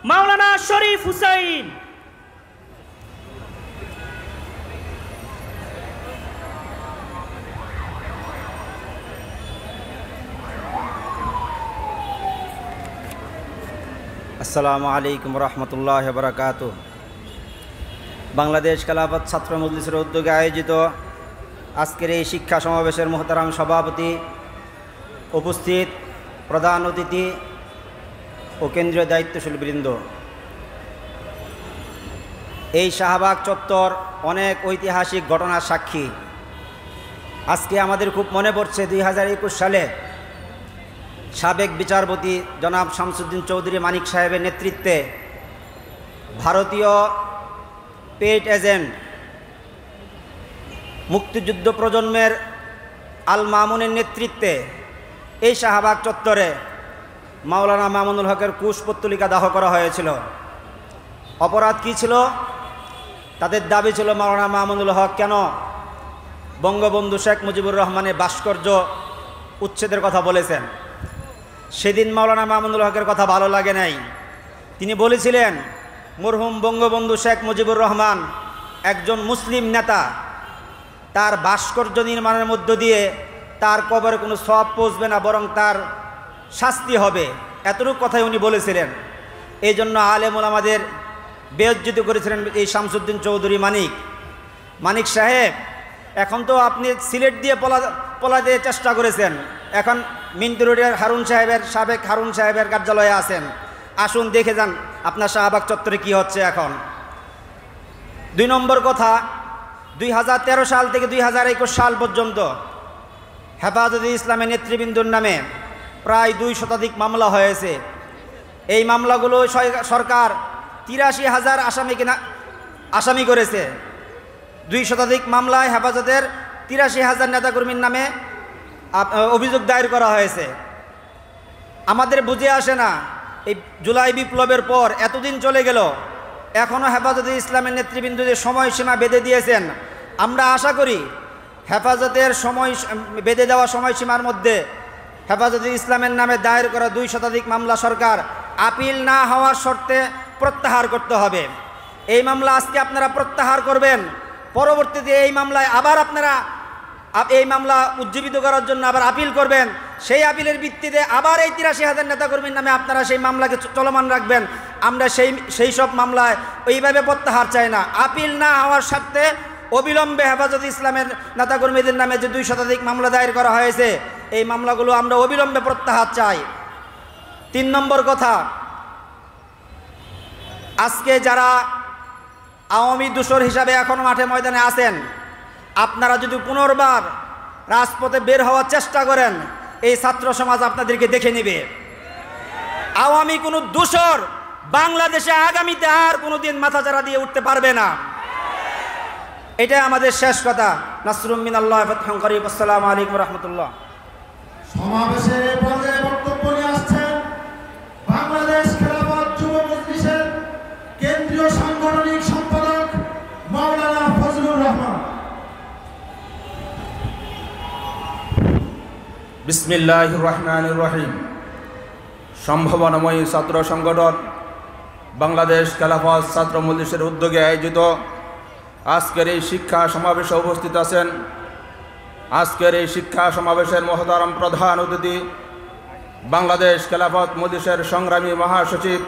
মাওলানা শরীফ হুসাইন। আসসালামু আলাইকুম রহমতুল্লাহ বারাকাতুহু। বাংলাদেশ খেলাফত ছাত্র মজলিসের উদ্যোগে আয়োজিত আজকের এই শিক্ষা সমাবেশের মোহতারাম সভাপতি, উপস্থিত প্রধান অতিথি ও কেন্দ্রীয় দায়িত্বশীল বৃন্দ, এই শাহবাগ চত্বর অনেক ঐতিহাসিক ঘটনার সাক্ষী। আজকে আমাদের খুব মনে পড়ছে 2021 সালে সাবেক বিচারপতি জনাব শামসুদ্দিন চৌধুরী মানিক সাহেবের নেতৃত্বে ভারতীয় পেইড এজেন্ট মুক্তিযুদ্ধ প্রজন্মের আল মামুনের নেতৃত্বে এই শাহবাগ চত্বরে মাওলানা মামুনুল হকের কুশপুত্তলিকা দাহ করা হয়েছিল। অপরাধ কী ছিল? তাদের দাবি ছিল মাওলানা মামুনুল হক কেন বঙ্গবন্ধু শেখ মুজিবুর রহমানের ভাস্কর্য উচ্ছেদের কথা বলেছেন। সেদিন মাওলানা মামুনুল হকের কথা ভালো লাগে নাই। তিনি বলেছিলেন, মরহুম বঙ্গবন্ধু শেখ মুজিবুর রহমান একজন মুসলিম নেতা, তার ভাস্কর্য নির্মাণের মধ্য দিয়ে তার কবরে কোনো সওয়াব পৌঁছবে না, বরং তার শাস্তি হবে। এতটুকু কথাই উনি বলেছিলেন। এই জন্য আলেম ওলামাদের বেইজ্জতি করেছিলেন এই শামসুদ্দিন চৌধুরী মানিক সাহেব। এখন তো আপনি সিলেট দিয়ে পলাতে চেষ্টা করেছেন, এখন মিন্টু রোডের সাবেক হারুন সাহেবের কার্যালয়ে আছেন। আসুন দেখে যান আপনার শাহবাগ চত্বরে কি হচ্ছে এখন। 2 নম্বর কথা, 2013 সাল থেকে 2021 সাল পর্যন্ত হেফাজতে ইসলামের নেতৃবৃন্দর নামে প্রায় 2 শতাধিক মামলা হয়েছে। এই মামলাগুলো সরকার 83,000 আসামি করেছে। 2 শতাধিক মামলায় হেফাজতের 83,000 নেতাকর্মীর নামে অভিযোগ দায়ের করা হয়েছে। আমাদের বুঝে আসে না, এই জুলাই বিপ্লবের পর এতদিন চলে গেল, এখনও হেফাজতে ইসলামের নেতৃবৃন্দ যে সময়সীমা বেঁধে দিয়েছেন, আমরা আশা করি হেফাজতের বেঁধে দেওয়া সময়সীমার মধ্যে হেফাজতে ইসলামের নামে দায়ের করা 2 শতাধিক মামলা সরকার আপিল না হওয়ার শর্তে প্রত্যাহার করতে হবে। এই মামলা আজকে আপনারা প্রত্যাহার করবেন, পরবর্তীতে এই মামলায় আবার আপনারা এই মামলা উজ্জীবিত করার জন্য আবার আপিল করবেন। সেই আপিলের ভিত্তিতে আবার এই 83,000 নেতাকর্মীর নামে আপনারা সেই মামলাকে চলমান রাখবেন। আমরা সেই সব মামলায় ওইভাবে প্রত্যাহার চাই না। আপিল না হওয়ার স্বার্থে অবিলম্বে হেফাজতে ইসলামের নেতাকর্মীদের নামে যে 2 শতাধিক মামলা দায়ের করা হয়েছে, এই মামলাগুলো আমরা অবিলম্বে প্রত্যাহার চাই। 3 নম্বর কথা, আজকে যারা আওয়ামী দূষর হিসাবে এখন মাঠে ময়দানে আছেন, আপনারা যদি পুনর্বার রাজপথে বের হওয়ার চেষ্টা করেন, এই ছাত্র সমাজ আপনাদেরকে দেখে নেবে। আওয়ামী কোনো দূষর বাংলাদেশে আগামীতে আর কোনোদিন মাথাচাড়া দিয়ে উঠতে পারবে না। এটাই আমাদের শেষ কথা। নাসরুম মিনাল্লাহ ফাতহুন করিব। আসসালামু আলাইকুম রহমতুল্লাহ। সমাবেশে পর্যায়ে বক্তব্য নিয়ে আসছেন বাংলাদেশ খেলাফত যুব মজলিসের কেন্দ্রীয় সাংগঠনিক সম্পাদক মাওলানা ফজলুর রহমান। বিসমিল্লাহির রহমানির রহিম। সম্ভাবনাময়ী ছাত্র সংগঠন বাংলাদেশ খেলাফত ছাত্র মজলিসের উদ্যোগে আয়োজিত আজকের এই শিক্ষা সমাবেশে উপস্থিত আছেন। আজকের এই শিক্ষা সমাবেশের মহতারাম প্রধান অতিথি বাংলাদেশ খেলাফত মজলিসের সংগ্রামী মহাসচিব,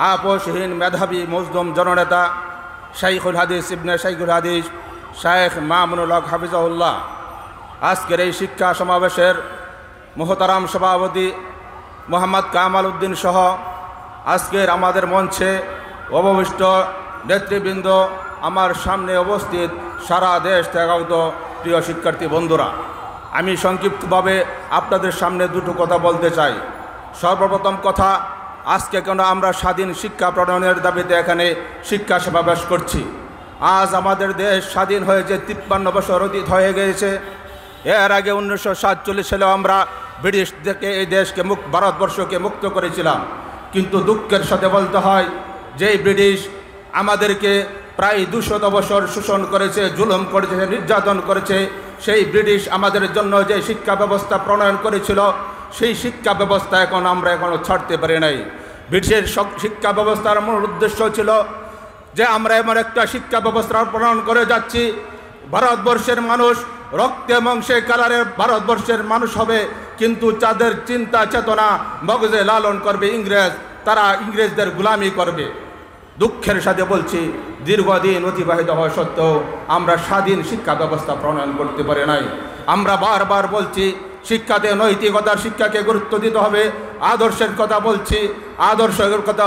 আপোষহীন মেধাবী মজলুম জননেতা শাইখুল হাদিস ইবনে শাইখুল হাদিস শায়েখ মামুনুল হক হাফিজাহুল্লাহ। আজকের এই শিক্ষা সমাবেশের মহতারাম সভাপতি মোহাম্মদ কামাল উদ্দিন সহ আজকের আমাদের মঞ্চে উপবিষ্ট নেতৃবৃন্দ, আমার সামনে উপস্থিত সারা দেশ থেকে আগত প্রিয় শিক্ষার্থী বন্ধুরা, আমি সংক্ষিপ্তভাবে আপনাদের সামনে 2টো কথা বলতে চাই। সর্বপ্রথম কথা, আজকে কেন আমরা স্বাধীন শিক্ষা প্রণয়নের দাবিতে এখানে শিক্ষা সমাবেশ করছি। আজ আমাদের দেশ স্বাধীন হয়েছে 53 বছর অতীত হয়ে গিয়েছে। এর আগে 1947 সালে আমরা ব্রিটিশ থেকে এই দেশকে ভারতবর্ষকে মুক্ত করেছিলাম। কিন্তু দুঃখের সাথে বলতে হয় যে ব্রিটিশ আমাদেরকে প্রায় 200 বছর শোষণ করেছে, জুলুম করেছে, নির্যাতন করেছে। সেই ব্রিটিশ আমাদের জন্য যে শিক্ষা ব্যবস্থা প্রণয়ন করেছিল, সেই শিক্ষা ব্যবস্থা আমরা এখনো ছাড়তে পারি নাই। ব্রিটিশের শিক্ষা ব্যবস্থার মূল উদ্দেশ্য ছিল যে আমরা এমন একটা শিক্ষা ব্যবস্থা প্রণয়ন করে যাচ্ছি, ভারতবর্ষের মানুষ রক্তে মাংসে কালারের ভারতবর্ষের মানুষ হবে, কিন্তু তাদের চিন্তা চেতনা মগজে লালন করবে ইংরেজ, তারা ইংরেজদের গোলামি করবে। দুঃখের সাথে বলছি, দীর্ঘদিন অতিবাহিত হওয়া সত্ত্বেও আমরা স্বাধীন শিক্ষা ব্যবস্থা প্রণয়ন করতে পারি নাই। আমরা বারবার বলছি শিক্ষাতে নৈতিকতার শিক্ষাকে গুরুত্ব দিতে হবে, আদর্শের কথা বলছি, আদর্শের কথা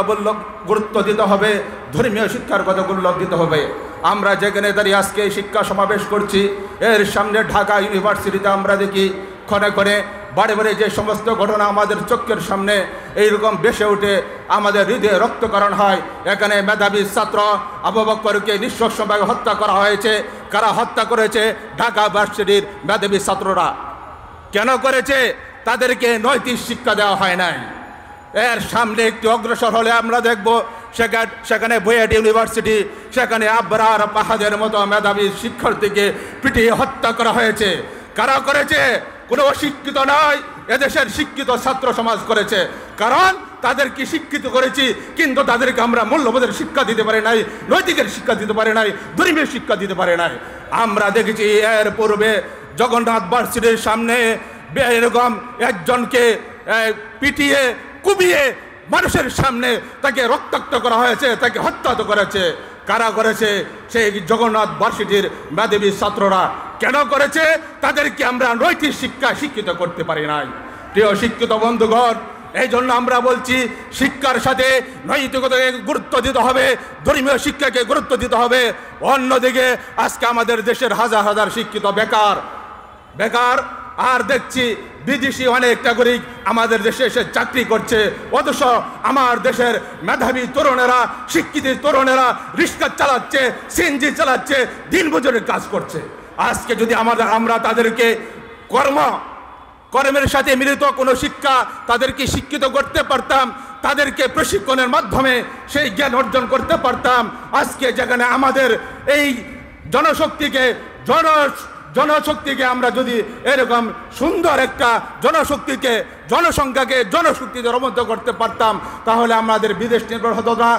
গুরুত্ব দিতে হবে, ধর্মীয় শিক্ষার কথা গুরুত্ব দিতে হবে। আমরা যেখানে দাঁড়িয়ে আজকে শিক্ষা সমাবেশ করছি, এর সামনে ঢাকা ইউনিভার্সিটিতে আমরা দেখি ক্ষণে ক্ষণে বাড়ি বাড়ি যে সমস্ত ঘটনা আমাদের চোখের সামনে এইরকম বেসে উঠে আমাদের হৃদয়ে রক্তকরণ হয়। এখানে মেধাবী ছাত্র আবু বকরকে নৃশংসভাবে হত্যা করা হয়েছে। কারা হত্যা করেছে? ঢাকা ভার্সিটির মেধাবী ছাত্ররা। কেন করেছে? তাদেরকে নৈতিক শিক্ষা দেওয়া হয় নাই। এর সামনে একটু অগ্রসর হলে আমরা দেখব সেখানে বুয়েট ইউনিভার্সিটি, সেখানে আবরার পাহাদের মতো মেধাবী শিক্ষার্থীকে পিটিয়ে হত্যা করা হয়েছে। কারা করেছে? কোনো অশিক্ষিত নয়, এদেশের শিক্ষিত ছাত্র সমাজ করেছে। কারণ তাদেরকে শিক্ষিত করেছি, কিন্তু তাদেরকে আমরা মূল্যবোধের শিক্ষা দিতে পারি নাই, নৈতিকের শিক্ষা দিতে পারি নাই, ধর্মীয় শিক্ষা দিতে পারি নাই। আমরা দেখেছি এর পূর্বে জগন্নাথ ভার্সিটির সামনে এরকম একজনকে পিটিয়ে কুপিয়ে মানুষের সামনে তাকে রক্তাক্ত করা হয়েছে, তাকে হত্যা করেছে। কারা করেছে? সেই জগন্নাথ ভার্সিটির মেধাবী ছাত্ররা। কেন করেছে? তাদেরকে আমরা নৈতিক শিক্ষা শিক্ষিত করতে পারি নাই। প্রিয় শিক্ষিত বন্ধুগণ, এই জন্য আমরা বলছি শিক্ষার সাথে নৈতিকতাকে গুরুত্ব দিতে হবে, ধর্মীয় শিক্ষাকে গুরুত্ব দিতে হবে। অন্যদিকে আজকে আমাদের দেশের হাজার হাজার শিক্ষিত বেকার আর দেখছি বিদেশি অনেক নাগরিক আমাদের দেশে এসে চাকরি করছে, অথচ আমার দেশের মেধাবী তরুণেরা, শিক্ষিত তরুণেরা রিক্সা চালাচ্ছে, সিএনজি চালাচ্ছে, দিনমজুরের কাজ করছে। আজকে যদি আমরা তাদেরকে কর্মের সাথে মিলিত কোনো শিক্ষা তাদেরকে শিক্ষিত করতে পারতাম, তাদেরকে প্রশিক্ষণের মাধ্যমে সেই জ্ঞান অর্জন করতে পারতাম, আজকে যেখানে আমাদের এই জনশক্তিকে আমরা যদি এরকম সুন্দর একটা জনসংখ্যাকে জনশক্তিতে রূপান্তরিত করতে পারতাম, তাহলে আমাদের বিদেশ নির্ভর হতো না।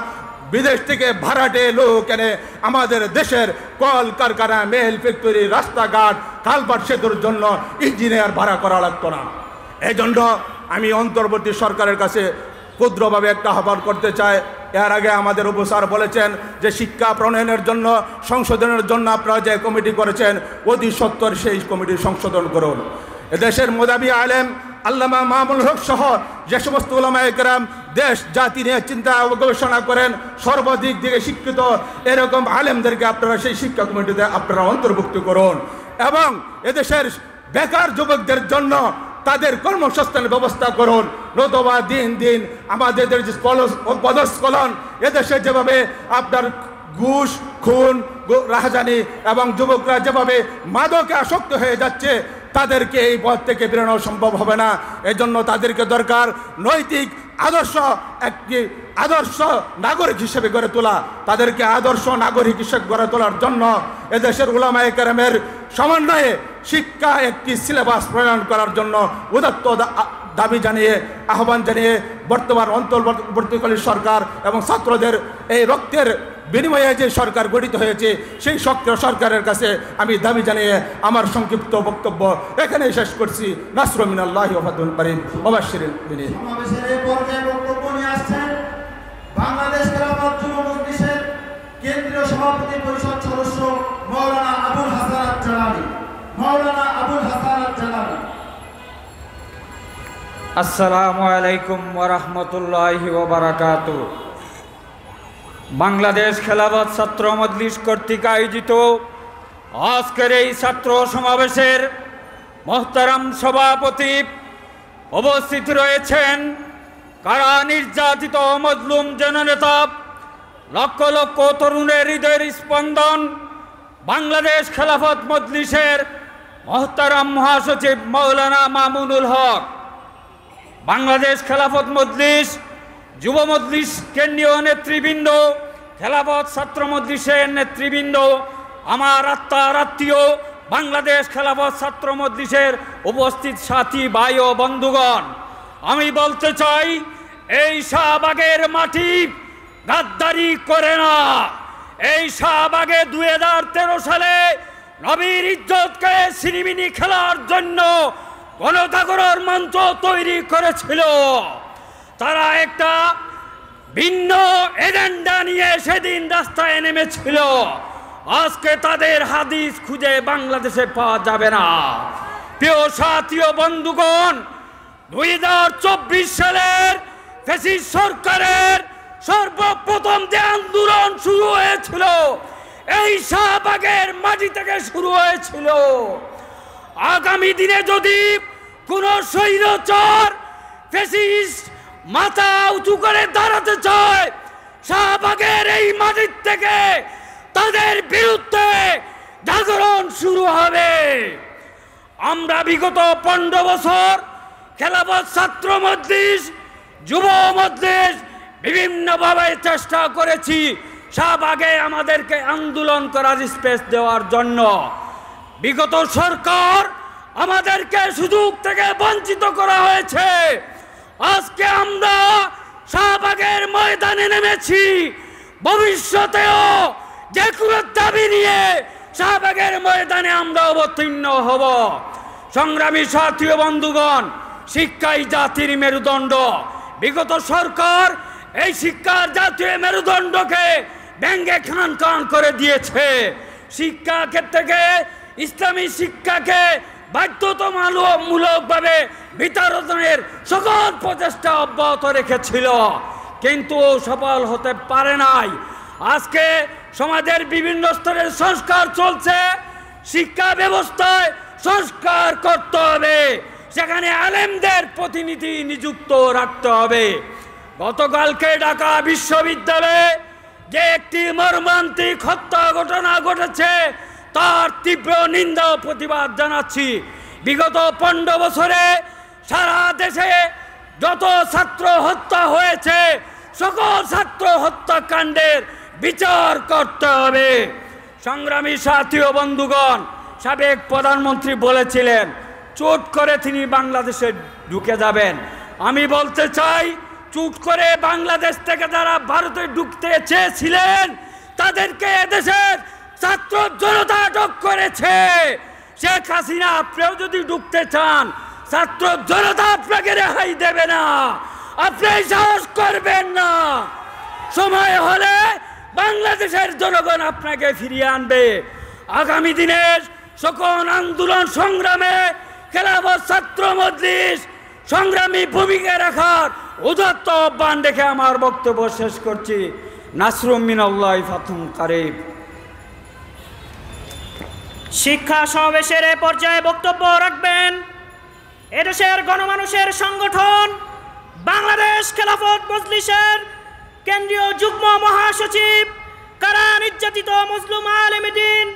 বিদেশ থেকে ভাড়াটে লোক এনে আমাদের দেশের কল কারখানা, মেল ফ্যাক্টরি, রাস্তাঘাট, কালভার্ট সেতুর জন্য ইঞ্জিনিয়ার ভাড়া করা লাগতো না। এই জন্য আমি অন্তর্বর্তী সরকারের কাছে ক্ষুদ্রভাবে একটা আহ্বান করতে চাই। এর আগে আমাদের উপস্যার বলেছেন যে শিক্ষা প্রণয়নের জন্য, সংশোধনের জন্য আপনারা যে কমিটি করেছেন, অতি সত্বর সেই কমিটি সংশোধন করুন। এদেশের মেধাবী আলেম আল্লামা মামুনুল হক সহ যে সমস্ত উলামায়ে কেরাম দেশ জাতি নিয়ে চিন্তা গবেষণা করেন, সর্বাধিক দিকে শিক্ষিত এরকম আলেমদেরকে আপনারা সেই শিক্ষা কমিটিতে আপনারা অন্তর্ভুক্ত করুন এবং এদেশের বেকার যুবকদের জন্য তাদের কর্মসংস্থানের ব্যবস্থা করুন। নতুবা দিন দিন আমাদের যে পদস্খলন, এদেশে যেভাবে আপনার ঘুষ, খুন, রাহাজানি এবং যুবকরা যেভাবে মাদকে আসক্ত হয়ে যাচ্ছে, তাদেরকে এই পথ থেকে বেরোনো সম্ভব হবে না। এজন্য তাদেরকে দরকার নৈতিক একটি আদর্শ নাগরিক হিসেবে গড়ে তোলা। তাদেরকে আদর্শ নাগরিক হিসেবে গড়ে তোলার জন্য এদেশের উলামায়ে কেরামের সমন্বয়ে শিক্ষা একটি সিলেবাস প্রণয়ন করার জন্য উদাত্ত দাবি জানিয়ে, আহ্বান জানিয়ে বর্তমান অন্তর্বর্তীকালীন সরকার এবং ছাত্রদের এই রক্তের বিনিময়ে যে সরকার গঠিত হয়েছে, সেই সরকারের কাছে আমি দাবি জানিয়ে আমার সংক্ষিপ্ত বক্তব্য এখানে শেষ করছি। নাসরুম মিনাল্লাহি ওয়া ফাতহুন করিম ওয়া বাশশিরিল মুমিনিন। সমাবেশের এই পর্যায়ে বক্তব্য নিয়ে আসছেন বাংলাদেশ খেলাফত যুব মজলিসের কেন্দ্রীয় সভাপতি পরিষদ সদস্য মাওলানা আবুল হাসান আল-জালালি। আসসালামু আলাইকুম ওয়া রাহমাতুল্লাহি ওয়া বারাকাতুহু। বাংলাদেশ খেলাফত ছাত্র মজলিস কর্তৃক আয়োজিত আজকের এই ছাত্র সমাবেশের মোহতারাম সভাপতি উপস্থিত রয়েছেন কারা নির্যাতিত মজলুম জননেতা, লক্ষ লক্ষ তরুণের হৃদয়ের স্পন্দন, বাংলাদেশ খেলাফত মজলিসের মোহতারাম মহাসচিব মাওলানা মামুনুল হক, বাংলাদেশ খেলাফত মজলিস, যুব মজলিস কেন্দ্রীয় নেতৃবৃন্দ, খেলাফত ছাত্র মজলিসের নেতৃবৃন্দ, আমার আত্মার আত্মীয় বাংলাদেশ খেলাফত ছাত্র মজলিসের উপস্থিত সাথী ভাই ও বন্ধুগণ, আমি বলতে চাই, এই শাহবাগের মাটি গাদ্দারি করে না। এই শাহবাগে 2013 সালে নবীর ইজ্জতকে ছিনিমিনি খেলার জন্য গণজাগরণ মঞ্চ তৈরি করেছিল। তারা একটা ভিন্ন এজেন্ডা নিয়ে সেদিন রাস্তায় নেমেছিল। আজকে তাদের হাদিস খুঁজে বাংলাদেশে পাওয়া যাবে না। প্রিয় সাথী ও বন্ধুগণ, 2024 সালের ফ্যাসিস্ট সরকারের সর্বপ্রথম যে আন্দোলন শুরু হয়েছিল এই শাহবাগের মাটি থেকে শুরু হয়েছিল। আগামী দিনে যদি কোন স্বৈরাচার ফ্যাসিস্ট মাথা উঁচু করে দাঁড়াতে চায়, শাহবাগের এই মাটির থেকে তাদের বিরুদ্ধে জাগরণ শুরু হবে। আমরা বিগত 15 বছর খেলাফত ছাত্র মজলিস, যুব মজলিস বিভিন্নভাবে চেষ্টা করেছি শাহবাগে আমাদেরকে আন্দোলন করার স্পেস দেওয়ার জন্য। বিগত সরকার আমাদেরকে সুযোগ থেকে বঞ্চিত করা হয়েছে। আজকে আমরা শাহবাগের ময়দানে নেমেছি। ভবিষ্যতেও যে কোনো দাবি নিয়ে শাহবাগের ময়দানে আমরা অবতীর্ণ হব। সংগ্রামী সাথী ও বন্ধুগণ, শিক্ষাই জাতির মেরুদণ্ড। বিগত সরকার এই শিক্ষার জাতীয় মেরুদণ্ডকে ভেঙ্গে খান খান করে দিয়েছে। শিক্ষা ক্ষেত্রে ইসলামী শিক্ষাকে বাধ্যতামূলকভাবে বিতরণের সকল প্রচেষ্টা অব্যাহত রেখেছিল, কিন্তু সফল হতে পারে নাই। আজকে সমাজের বিভিন্ন স্তরের সংস্কার চলছে। শিক্ষা ব্যবস্থায় সংস্কার করতে হবে, সেখানে আলেমদের প্রতিনিধি নিযুক্ত রাখতে হবে। গতকালকে ঢাকা বিশ্ববিদ্যালয়ে যে একটি মর্মান্তিক হত্যা ঘটনা ঘটেছে তার তীব্র নিন্দা ও প্রতিবাদ জানাচ্ছি। বিগত 15 বছরে সারা দেশে যত ছাত্র হত্যা হয়েছে সকল ছাত্র হত্যাকাণ্ডের বিচার করতে হবে। সংগ্রামী সাথী ও বন্ধুগণ, সাবেক প্রধানমন্ত্রী বলেছিলেন চুট করে তিনি বাংলাদেশে ঢুকে যাবেন। আমি বলতে চাই, চুট করে বাংলাদেশ থেকে যারা ভারতে ঢুকতে চেয়েছিলেন তাদেরকে এদেশের ছাত্র জনতা আটক করেছে। শেখ হাসিনা, আপনিও যদি ঢুকতে চান ছাত্র জনতা আপনাকে রেহাই দেবে না, আপনি সাহস করবেন না। সময় হলে বাংলাদেশের জনগণ আপনাকে ফিরিয়ে আনবে। আগামী দিনের সকল আন্দোলন সংগ্রামে খেলাফত ছাত্র মজলিস সংগ্রামী ভূমিকা রাখার উদাত্ত আহ্বান রেখে আমার বক্তব্য শেষ করছি। নাসরুম মিনাল্লাহি ফাতহুম কারীব। শিক্ষা সমাবেশের এ পর্যায়ে বক্তব্য রাখবেন এদেশের গণমানুষের সংগঠন বাংলাদেশ খেলাফত মজলিসের কেন্দ্রীয় যুগ্ম মহাসচিব, কারা নির্যাতিত মজলুম আলেম দ্বীন